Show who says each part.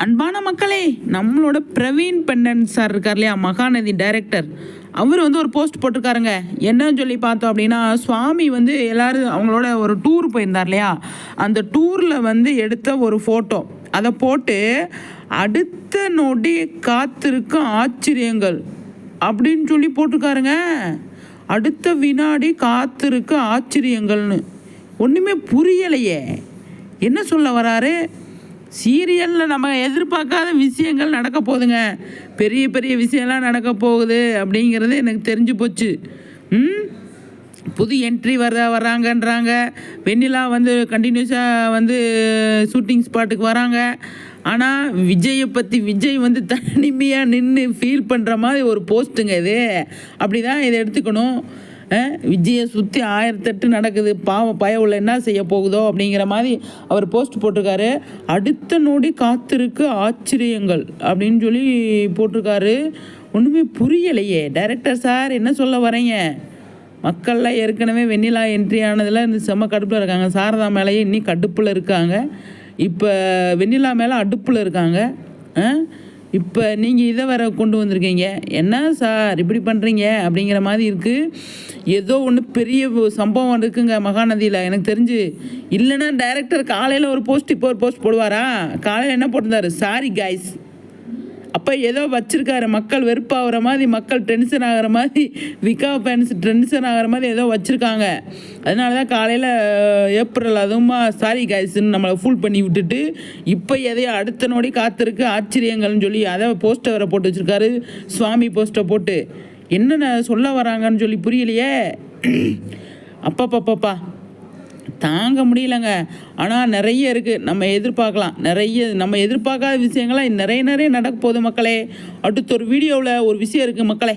Speaker 1: அன்பான மக்களே, நம்மளோட பிரவீன் பெண்டன் சார் இருக்கார் இல்லையா, மகாநதி டைரக்டர், அவர் வந்து ஒரு போஸ்ட் போட்டிருக்காருங்க. என்னன்னு சொல்லி பார்த்தோம் அப்படின்னா, சுவாமி வந்து எல்லோரும் அவங்களோட ஒரு டூர் போயிருந்தார் இல்லையா, அந்த டூரில் வந்து எடுத்த ஒரு ஃபோட்டோ அதை போட்டு அடுத்த நொடி காத்திருக்கும் ஆச்சரியங்கள் அப்படின்னு சொல்லி போட்டிருக்காருங்க. அடுத்த வினாடி காத்திருக்க ஆச்சரியங்கள்னு ஒன்றுமே புரியலையே. என்ன சொல்ல வராரு? சீரியலில் நம்ம எதிர்பார்க்காத விஷயங்கள் நடக்க போகுதுங்க. பெரிய பெரிய விஷயம்லாம் நடக்க போகுது அப்படிங்கிறது எனக்கு தெரிஞ்சு போச்சு. புது என்ட்ரி வர்றாங்கன்றாங்க. வெண்ணிலா வந்து கண்டினியூஸாக வந்து ஷூட்டிங் ஸ்பாட்டுக்கு வராங்க. ஆனால் விஜய் வந்து தனிமையாக நின்று ஃபீல் பண்ணுற மாதிரி ஒரு போஸ்ட்டுங்க இது. அப்படி தான் இதை எடுத்துக்கணும். விஜயை சுற்றி 1008 நடக்குது, பாவம் பய உள்ள என்ன செய்ய போகுதோ அப்படிங்கிற மாதிரி அவர் போஸ்ட் போட்டிருக்காரு. அடுத்த நொடி காத்திருக்கு ஆச்சரியங்கள் அப்படின்னு சொல்லி போட்டிருக்காரு. ஒன்றுமே புரியலையே. டைரக்டர் சார் என்ன சொல்ல வரீங்க? மக்கள்லாம் ஏற்கனவே வெண்ணிலா என்ட்ரி ஆனதில் இந்த செம்ம கடுப்பில் இருக்காங்க. சாரதா மேலேயே இன்னும் கடுப்பில் இருக்காங்க. இப்போ வெண்ணிலா மேலே அடுப்பில் இருக்காங்க. இப்போ நீங்கள் இதை வேற கொண்டு வந்திருக்கீங்க. என்ன சார் இப்படி பண்ணுறீங்க அப்படிங்கிற மாதிரி இருக்குது. ஏதோ ஒன்று பெரிய சம்பவம் இருக்குங்க மகாநதியில் எனக்கு தெரிஞ்சு. இல்லைன்னா டைரக்டர் காலையில் ஒரு போஸ்ட் இப்போ ஒரு போஸ்ட் போடுவாரா? காலையில் என்ன போட்டிருந்தாரு? Sorry guys. அப்போ ஏதோ வச்சுருக்காரு. மக்கள் வெறுப்பாகிற மாதிரி, மக்கள் டென்ஷன் ஆகிற மாதிரி, விகா ஃபேன்ஸ் டென்ஷன் ஆகிற மாதிரி ஏதோ வச்சுருக்காங்க. அதனால தான் காலையில் ஏப்ரல் அதுவுமா சாரி கைஸ்ன்னு நம்மளை ஃபுல் பண்ணி விட்டுட்டு இப்போ எதையோ அடுத்த நோடி காத்திருக்கு ஆச்சரியங்கள்னு சொல்லி அதை போஸ்ட்டை வர போட்டு வச்சுருக்காரு. சுவாமி போஸ்ட்டை போட்டு என்னென்ன சொல்ல வராங்கன்னு சொல்லி புரியலையே. அப்பப்பப்பா தாங்க முடியலங்க. ஆனால் நிறைய இருக்குது, நம்ம எதிர்பார்க்கலாம். நம்ம எதிர்பார்க்காத விஷயங்கள்லாம் நிறைய நடக்க போகுது மக்களே. அடுத்த ஒரு வீடியோவில் ஒரு விஷயம் இருக்குது மக்களே.